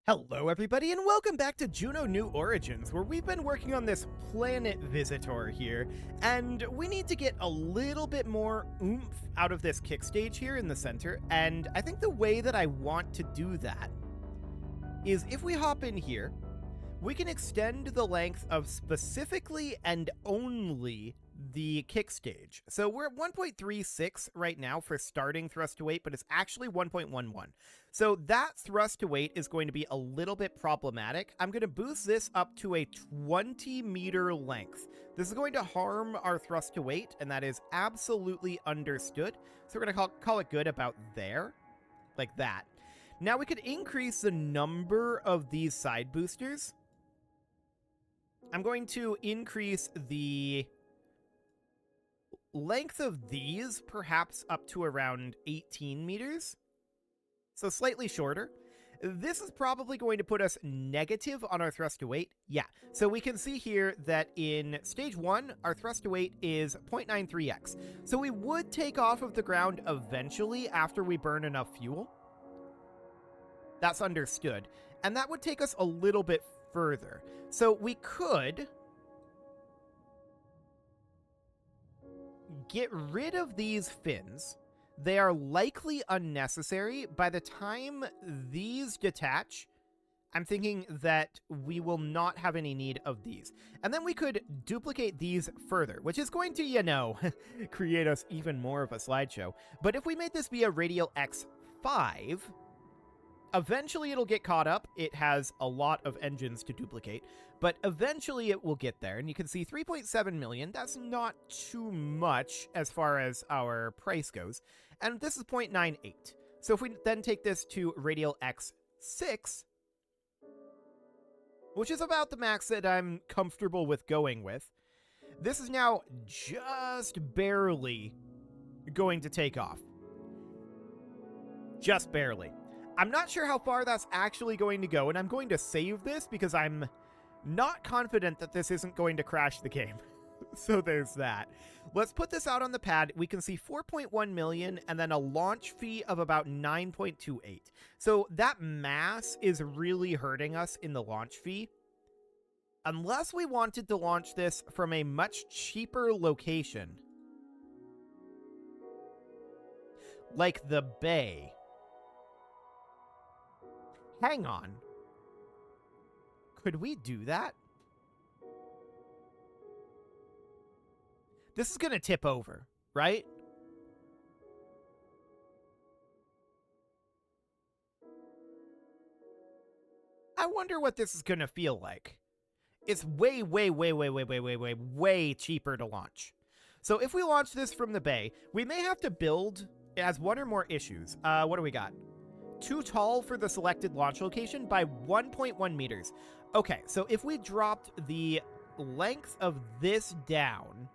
Hello everybody and welcome back to Juno New Origins, where we've been working on this planet visitor here, and we need to get a little bit more oomph out of this kick stage here in the center, and I think the way that I want to do that is if we hop in here, we can extend the length of specifically and only the kick stage. So we're at 1.36 right now for starting thrust to weight, but it's actually 1.11. So that thrust to weight is going to be a little bit problematic. I'm going to boost this up to a 20-meter length. This is going to harm our thrust to weight, and that is absolutely understood. So we're going to call it good about there, like that. Now we could increase the number of these side boosters. I'm going to increase the length of these perhaps up to around 18 meters. So slightly shorter. This is probably going to put us negative on our thrust to weight. Yeah, so we can see here that in stage 1, our thrust to weight is 0.93x. So we would take off of the ground eventually after we burn enough fuel. That's understood. And that would take us a little bit further. So we could get rid of these fins. They are likely unnecessary. By the time these detach, I'm thinking that we will not have any need of these. And then we could duplicate these further, which is going to, create us even more of a slideshow. But if we made this be a radial X5, eventually it'll get caught up. It has a lot of engines to duplicate, but eventually it will get there. And you can see 3.7 million. That's not too much as far as our price goes. And this is 0.98. So if we then take this to radial X6, which is about the max that I'm comfortable with going with, this is now just barely going to take off. Just barely. I'm not sure how far that's actually going to go, and I'm going to save this because I'm not confident that this isn't going to crash the game. So there's that. Let's put this out on the pad. We can see 4.1 million and then a launch fee of about 9.28. So that mass is really hurting us in the launch fee. Unless we wanted to launch this from a much cheaper location, like the bay. Hang on. Could we do that? This is going to tip over, right? I wonder what this is going to feel like. It's way cheaper to launch. So if we launch this from the bay, we may have to build. It has one or more issues. What do we got? Too tall for the selected launch location by 1.1 meters. Okay, so if we dropped the length of this down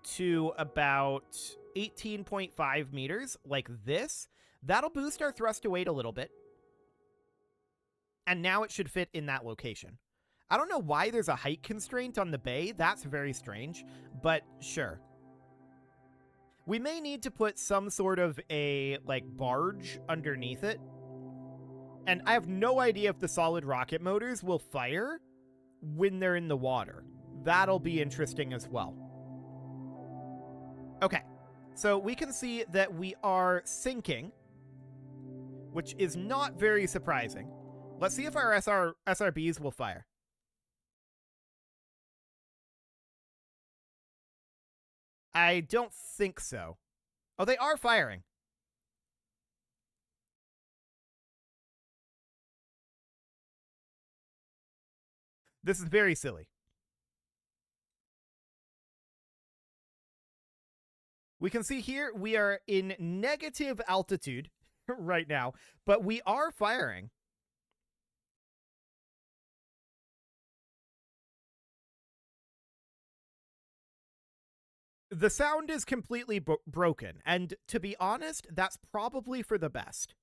to about 18.5 meters, like this, that'll boost our thrust to weight a little bit. And now it should fit in that location. I don't know why there's a height constraint on the bay. That's very strange, but sure. We may need to put some sort of a, barge underneath it. And I have no idea if the solid rocket motors will fire when they're in the water. That'll be interesting as well. Okay, so we can see that we are sinking, which is not very surprising. Let's see if our SRBs will fire. I don't think so. Oh, they are firing. This is very silly. We can see here we are in negative altitude right now, but we are firing. The sound is completely broken, and to be honest, that's probably for the best.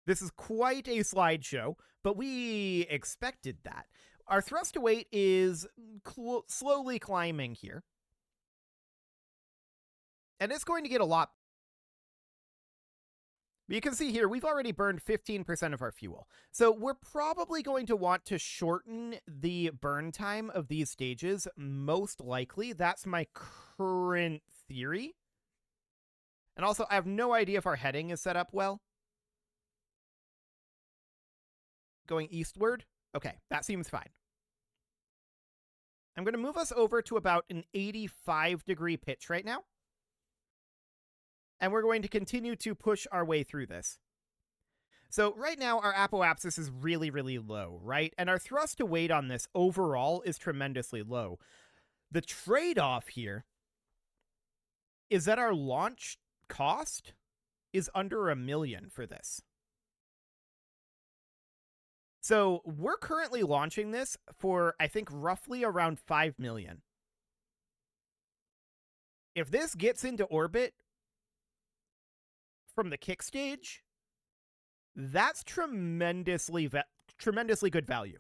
This is quite a slideshow, but we expected that. Our thrust to weight is slowly climbing here. And it's going to get a lot But you can see here, we've already burned 15% of our fuel. So we're probably going to want to shorten the burn time of these stages, most likely. That's my current theory. And also, I have no idea if our heading is set up well. Going eastward? Okay, that seems fine. I'm going to move us over to about an 85-degree pitch right now. And we're going to continue to push our way through this. So right now, our apoapsis is really, really low, right? And our thrust to weight on this overall is tremendously low. The trade-off here is that our launch cost is under $1 million for this. So we're currently launching this for, I think, roughly around $5 million. If this gets into orbit from the kick stage, that's tremendously good value.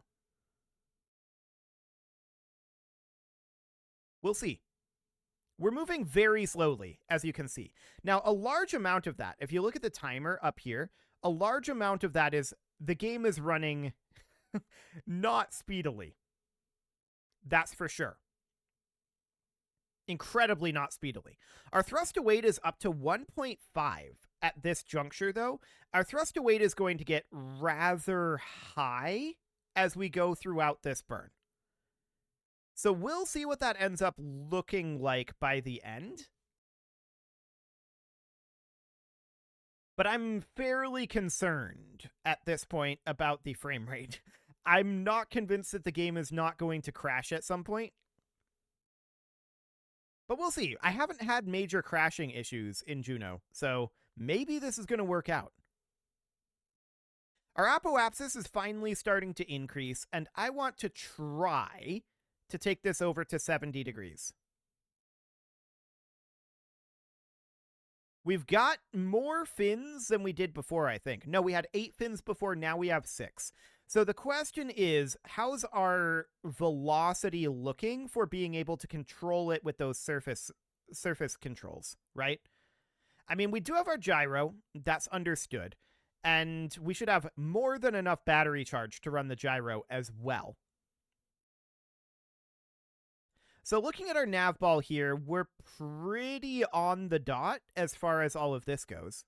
We'll see. We're moving very slowly, as you can see. Now, a large amount of that, if you look at the timer up here, a large amount of that is the game is running not speedily. That's for sure. Incredibly not speedily. Our thrust to weight is up to 1.5 at this juncture, though. Our thrust to weight is going to get rather high as we go throughout this burn. So we'll see what that ends up looking like by the end. But I'm fairly concerned at this point about the frame rate. I'm not convinced that the game is not going to crash at some point. But we'll see. I haven't had major crashing issues in Juno, so maybe this is going to work out. Our apoapsis is finally starting to increase, and I want to try to take this over to 70 degrees. We've got more fins than we did before, I think. No, we had 8 fins before, now we have 6. So the question is, how's our velocity looking for being able to control it with those surface controls, right? I mean, we do have our gyro, that's understood, and we should have more than enough battery charge to run the gyro as well. So looking at our nav ball here, we're pretty on the dot as far as all of this goes.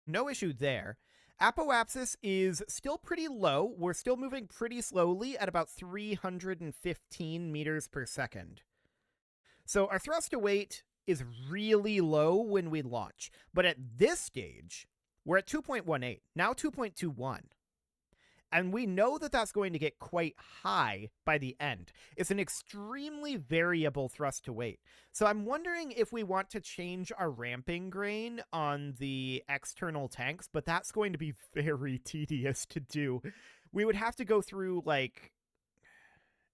No issue there. Apoapsis is still pretty low. We're still moving pretty slowly at about 315 meters per second. So our thrust to weight is really low when we launch. But at this stage, we're at 2.18, now 2.21. And we know that that's going to get quite high by the end. It's an extremely variable thrust to weight. So I'm wondering if we want to change our ramping grain on the external tanks, but that's going to be very tedious to do. We would have to go through, like,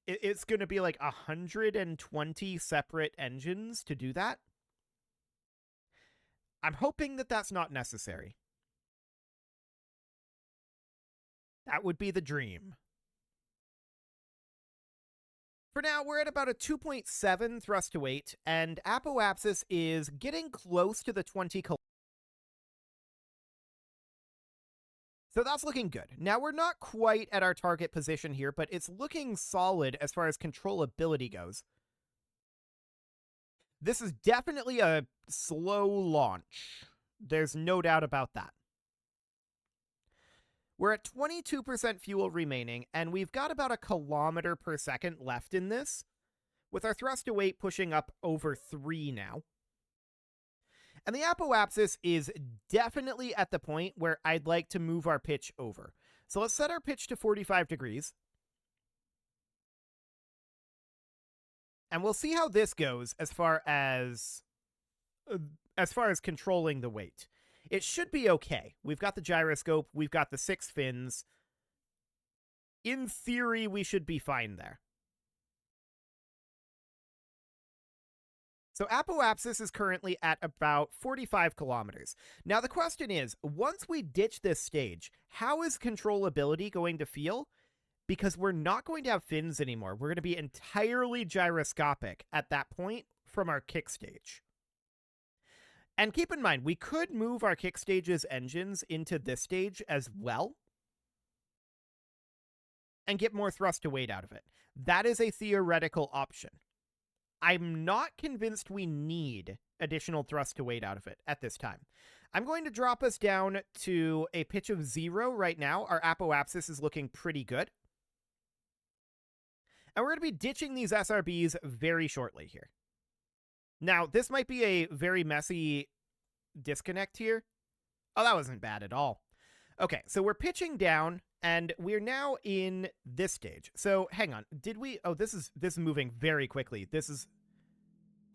it's going to be like 120 separate engines to do that. I'm hoping that that's not necessary. That would be the dream. For now, we're at about a 2.7 thrust to weight, and apoapsis is getting close to the 20 kilometers. So that's looking good. Now, we're not quite at our target position here, but it's looking solid as far as controllability goes. This is definitely a slow launch. There's no doubt about that. We're at 22% fuel remaining, and we've got about 1 kilometer per second left in this, with our thrust to weight pushing up over 3 now. And the apoapsis is definitely at the point where I'd like to move our pitch over. So let's set our pitch to 45 degrees. And we'll see how this goes as far as controlling the weight. It should be okay. We've got the gyroscope. We've got the 6 fins. In theory, we should be fine there. So apoapsis is currently at about 45 kilometers. Now the question is, once we ditch this stage, how is controllability going to feel? Because we're not going to have fins anymore. We're going to be entirely gyroscopic at that point from our kick stage. And keep in mind, we could move our kick stage's engines into this stage as well and get more thrust to weight out of it. That is a theoretical option. I'm not convinced we need additional thrust to weight out of it at this time. I'm going to drop us down to a pitch of 0 right now. Our apoapsis is looking pretty good. And we're going to be ditching these SRBs very shortly here. Now, this might be a very messy disconnect here. Oh, that wasn't bad at all. Okay, so we're pitching down, and we're now in this stage. So, hang on. Did we... Oh, this is moving very quickly. This is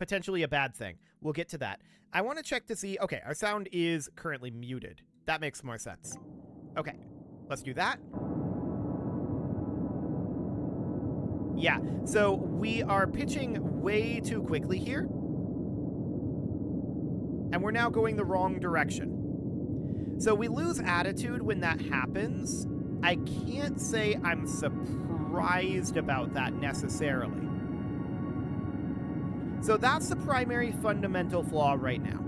potentially a bad thing. We'll get to that. I want to check to see... Okay, our sound is currently muted. That makes more sense. Okay, let's do that. Yeah, so we are pitching way too quickly here. And we're now going the wrong direction. So we lose attitude when that happens. I can't say I'm surprised about that necessarily. So that's the primary fundamental flaw right now.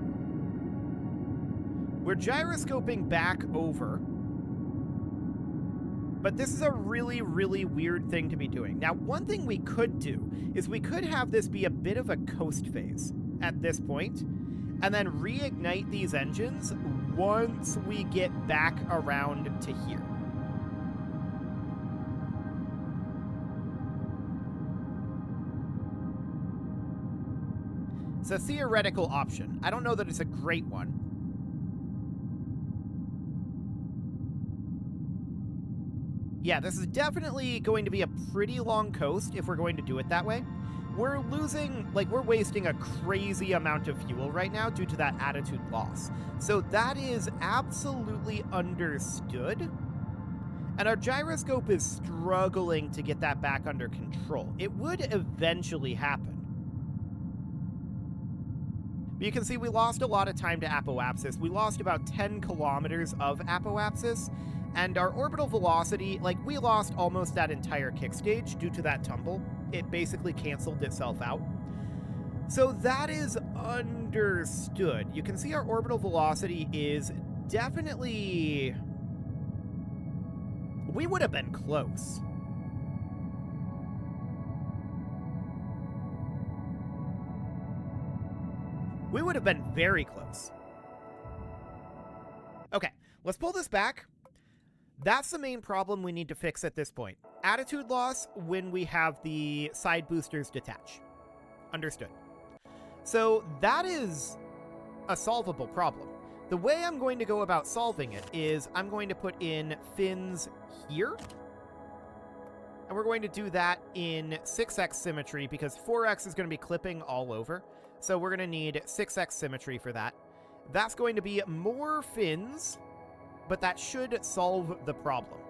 We're gyroscoping back over. But this is a really, really weird thing to be doing. Now, one thing we could do is we could have this be a bit of a coast phase at this point, and then reignite these engines once we get back around to here. It's a theoretical option. I don't know that it's a great one. Yeah, this is definitely going to be a pretty long coast if we're going to do it that way. We're we're wasting a crazy amount of fuel right now due to that attitude loss. So that is absolutely understood. And our gyroscope is struggling to get that back under control. It would eventually happen. But you can see we lost a lot of time to apoapsis. We lost about 10 kilometers of apoapsis. And our orbital velocity, we lost almost that entire kick stage due to that tumble. It basically canceled itself out. So that is understood. You can see our orbital velocity is definitely... We would have been close. We would have been very close. Okay, let's pull this back. That's the main problem we need to fix at this point. Attitude loss when we have the side boosters detach. Understood. So that is a solvable problem. The way I'm going to go about solving it is I'm going to put in fins here. And we're going to do that in 6x symmetry because 4x is going to be clipping all over. So we're going to need 6x symmetry for that. That's going to be more fins, but that should solve the problem.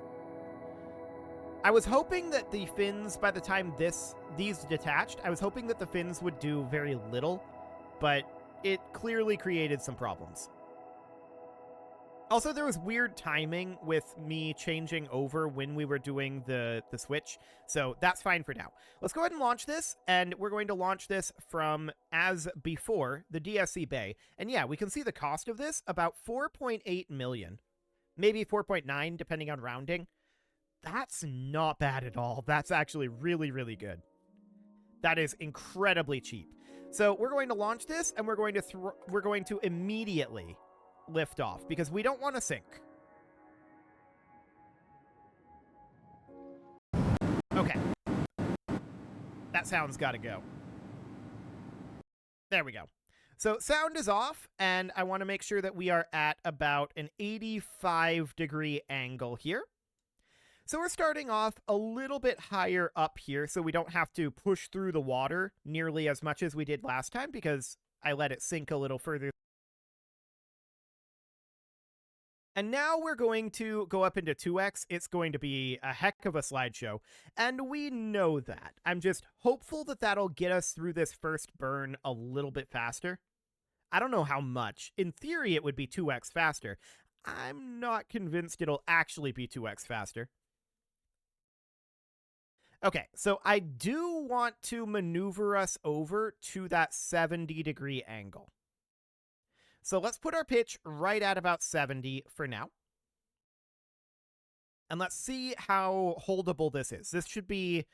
I was hoping that the fins, by the time these detached, I was hoping that the fins would do very little, but it clearly created some problems. Also, there was weird timing with me changing over when we were doing the switch, so that's fine for now. Let's go ahead and launch this, and we're going to launch this from, as before, the DSC Bay. And yeah, we can see the cost of this, about 4.8 million. Maybe 4.9, depending on rounding. That's not bad at all. That's actually really, really good. That is incredibly cheap. So we're going to launch this, and we're going to immediately lift off because we don't want to sink. Okay. That sound's got to go. There we go. So sound is off, and I want to make sure that we are at about an 85-degree angle here. So we're starting off a little bit higher up here so we don't have to push through the water nearly as much as we did last time because I let it sink a little further. And now we're going to go up into 2x. It's going to be a heck of a slideshow, and we know that. I'm just hopeful that that'll get us through this first burn a little bit faster. I don't know how much. In theory, it would be 2x faster. I'm not convinced it'll actually be 2x faster. Okay, so I do want to maneuver us over to that 70-degree angle. So let's put our pitch right at about 70 for now. And let's see how holdable this is. This should be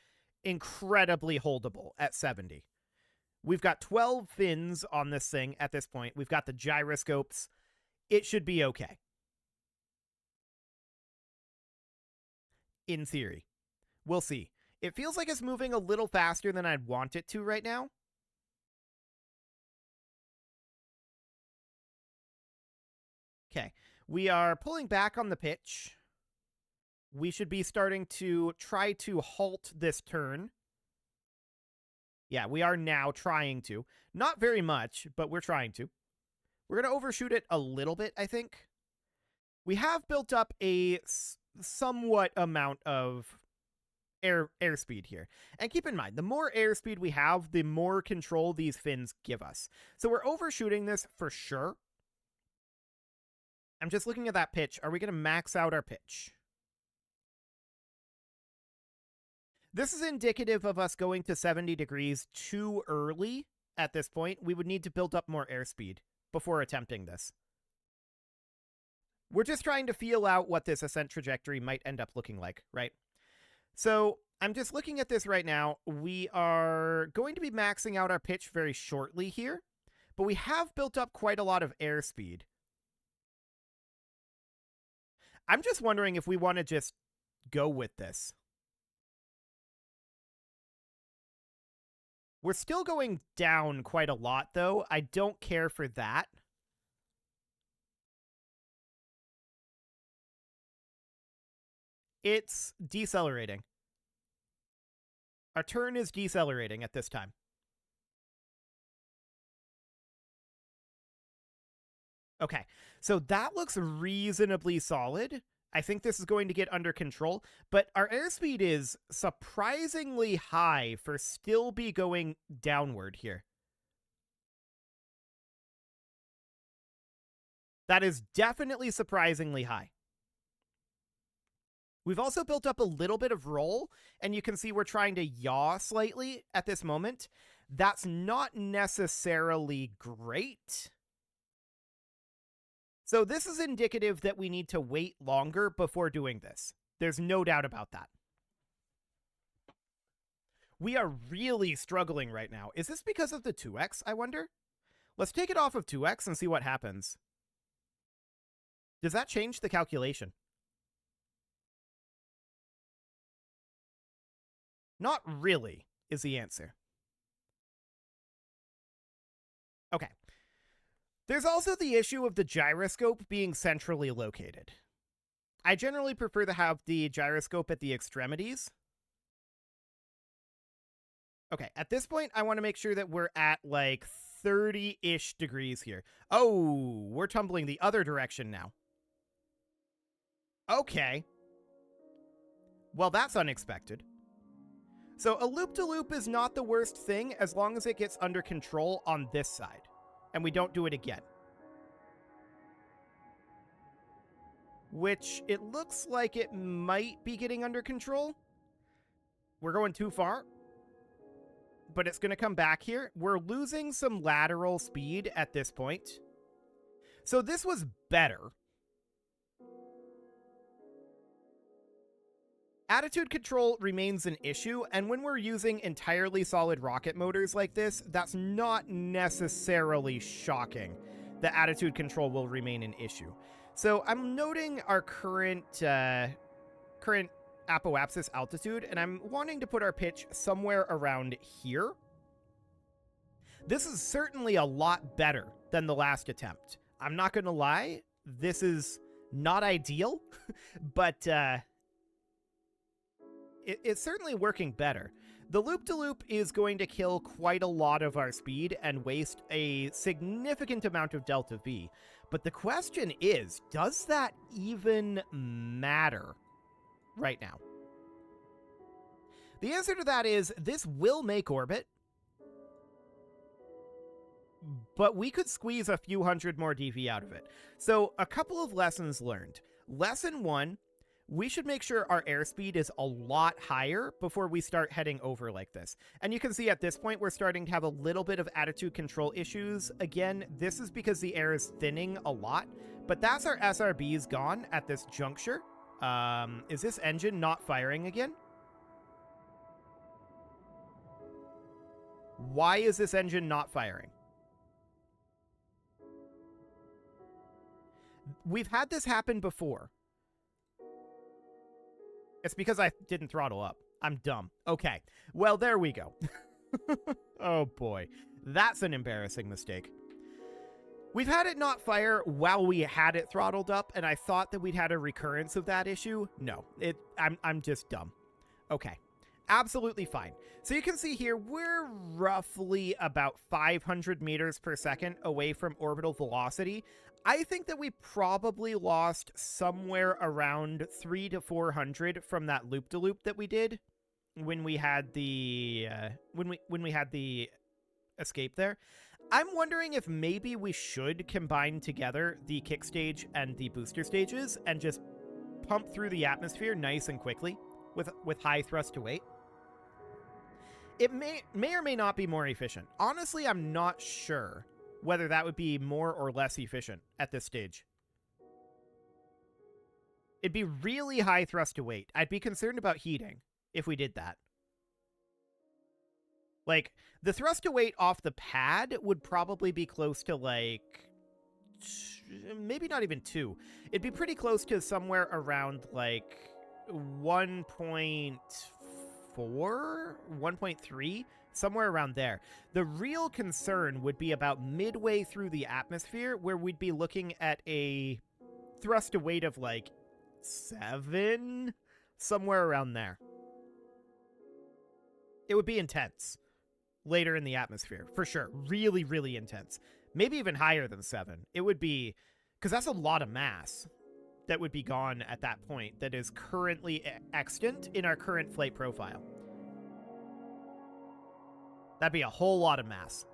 incredibly holdable at 70. We've got 12 fins on this thing at this point. We've got the gyroscopes. It should be okay. In theory. We'll see. It feels like it's moving a little faster than I'd want it to right now. Okay. We are pulling back on the pitch. We should be starting to try to halt this turn. Yeah, we are now trying to. Not very much, but we're trying to. We're going to overshoot it a little bit, I think. We have built up a somewhat amount of airspeed here. And keep in mind, the more airspeed we have, the more control these fins give us. So we're overshooting this for sure. I'm just looking at that pitch. Are we going to max out our pitch? This is indicative of us going to 70 degrees too early at this point. We would need to build up more airspeed before attempting this. We're just trying to feel out what this ascent trajectory might end up looking like, right? So I'm just looking at this right now. We are going to be maxing out our pitch very shortly here, but we have built up quite a lot of airspeed. I'm just wondering if we want to just go with this. We're still going down quite a lot, though. I don't care for that. It's decelerating. Our turn is decelerating at this time. Okay, so that looks reasonably solid. I think this is going to get under control, but our airspeed is surprisingly high for still be going downward here. That is definitely surprisingly high. We've also built up a little bit of roll, and you can see we're trying to yaw slightly at this moment. That's not necessarily great. So this is indicative that we need to wait longer before doing this. There's no doubt about that. We are really struggling right now. Is this because of the 2x, I wonder? Let's take it off of 2x and see what happens. Does that change the calculation? Not really, is the answer. Okay. There's also the issue of the gyroscope being centrally located. I generally prefer to have the gyroscope at the extremities. Okay, at this point, I want to make sure that we're at like 30-ish degrees here. Oh, we're tumbling the other direction now. Okay. Well, that's unexpected. So a loop-to-loop is not the worst thing as long as it gets under control on this side, and we don't do it again. Which it looks like it might be getting under control. We're going too far, but it's going to come back here. We're losing some lateral speed at this point. So this was better. Attitude control remains an issue, and when we're using entirely solid rocket motors like this, that's not necessarily shocking. The attitude control will remain an issue. So I'm noting our current apoapsis altitude, and I'm wanting to put our pitch somewhere around here. This is certainly a lot better than the last attempt. I'm not going to lie, this is not ideal, but it's certainly working better. The loop-to-loop is going to kill quite a lot of our speed and waste a significant amount of delta V. But the question is, does that even matter right now? The answer to that is, this will make orbit, but we could squeeze a few hundred more dV out of it. So a couple of lessons learned. Lesson 1, we should make sure our airspeed is a lot higher before we start heading over like this. And you can see at this point, we're starting to have a little bit of attitude control issues. Again, this is because the air is thinning a lot, but that's our SRBs gone at this juncture. Is this engine not firing again? Why is this engine not firing? We've had this happen before. It's because I didn't throttle up. I'm dumb. Okay. Well, there we go. Oh boy. That's an embarrassing mistake. We've had it not fire while we had it throttled up, and I thought that we'd had a recurrence of that issue. No, I'm just dumb. Okay. Absolutely fine. So you can see here, we're roughly about 500 meters per second away from orbital velocity. I think that we probably lost somewhere around 300 to 400 from that loop-de-loop that we did when we had the when we had the escape there. I'm wondering if maybe we should combine together the kick stage and the booster stages and just pump through the atmosphere nice and quickly with high thrust to weight. It may or may not be more efficient. Honestly, I'm not sure whether that would be more or less efficient at this stage. It'd be really high thrust to weight. I'd be concerned about heating if we did that. Like, the thrust to weight off the pad would probably be close to, like, maybe not even 2. It'd be pretty close to somewhere around, like, 1.4, 1.3, somewhere around there. The real concern would be about midway through the atmosphere, where we'd be looking at a thrust to weight of, like, 7, somewhere around there. It would be intense later in the atmosphere, for sure. Really, really intense. Maybe even higher than 7. It would be, because that's a lot of mass that would be gone at that point that is currently extant in our current flight profile. That'd be a whole lot of mass.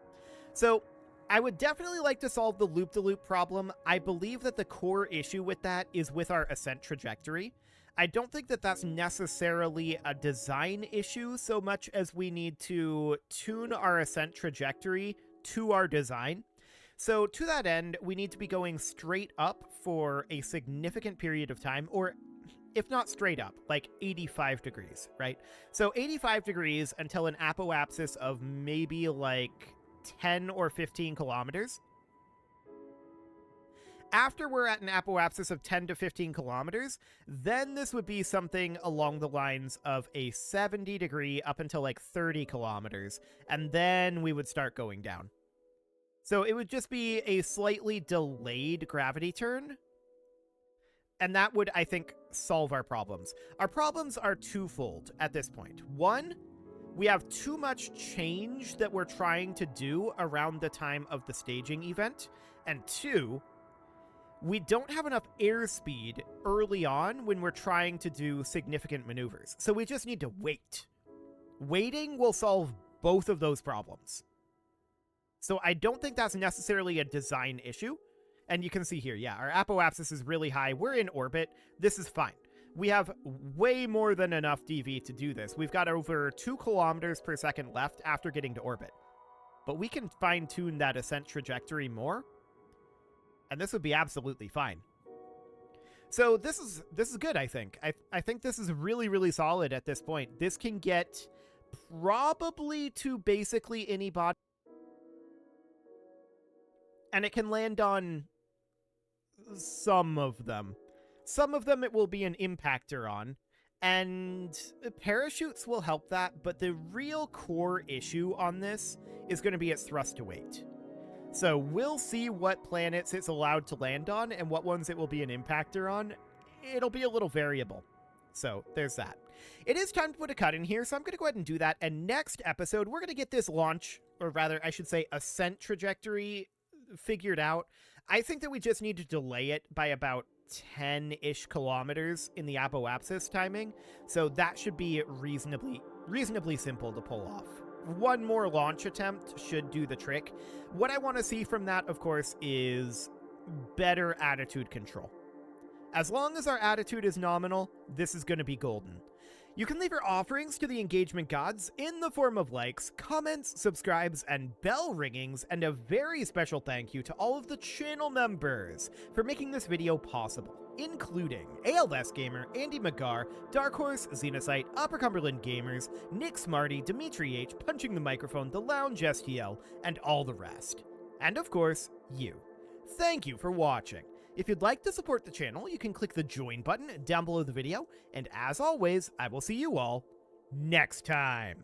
So I would definitely like to solve the loop-de-loop problem. I believe that the core issue with that is with our ascent trajectory. I don't think that that's necessarily a design issue so much as we need to tune our ascent trajectory to our design. So to that end, we need to be going straight up for a significant period of time, or if not straight up, like 85 degrees, right? So 85 degrees until an apoapsis of maybe like 10 or 15 kilometers. After we're at an apoapsis of 10 to 15 kilometers, then this would be something along the lines of a 70 degree up until like 30 kilometers, and then we would start going down. So it would just be a slightly delayed gravity turn, and that would, I think, solve our problems. Our problems are twofold at this point. One, we have too much change that we're trying to do around the time of the staging event, and two, we don't have enough airspeed early on when we're trying to do significant maneuvers. So we just need to wait. Waiting will solve both of those problems. So I don't think that's necessarily a design issue. And you can see here, yeah, our apoapsis is really high. We're in orbit. This is fine. We have way more than enough DV to do this. We've got over 2 kilometers per second left after getting to orbit. But we can fine-tune that ascent trajectory more, and this would be absolutely fine. So this is good, I think. I think this is really, really solid at this point. This can get probably to basically any body. And it can land on some of them. Some of them it will be an impactor on. And parachutes will help that, but the real core issue on this is going to be its thrust to weight. So we'll see what planets it's allowed to land on and what ones it will be an impactor on. It'll be a little variable. So there's that. It is time to put a cut in here, so I'm going to go ahead and do that. And next episode, we're going to get this launch, or rather, I should say, ascent trajectory figured out. I think that we just need to delay it by about 10-ish kilometers in the apoapsis timing. So that should be reasonably simple to pull off. One more launch attempt should do the trick. What I want to see from that, of course, is better attitude control. As long as our attitude is nominal, this is going to be golden. You can leave your offerings to the engagement gods in the form of likes, comments, subscribes, and bell ringings, and a very special thank you to all of the channel members for making this video possible, including ALS Gamer, Andy McGar, Dark Horse, Xenocyte, Upper Cumberland Gamers, Nick Smarty, Dimitri H, Punching the Microphone, The Lounge STL, and all the rest. And of course, you. Thank you for watching. If you'd like to support the channel, you can click the join button down below the video, and as always, I will see you all next time.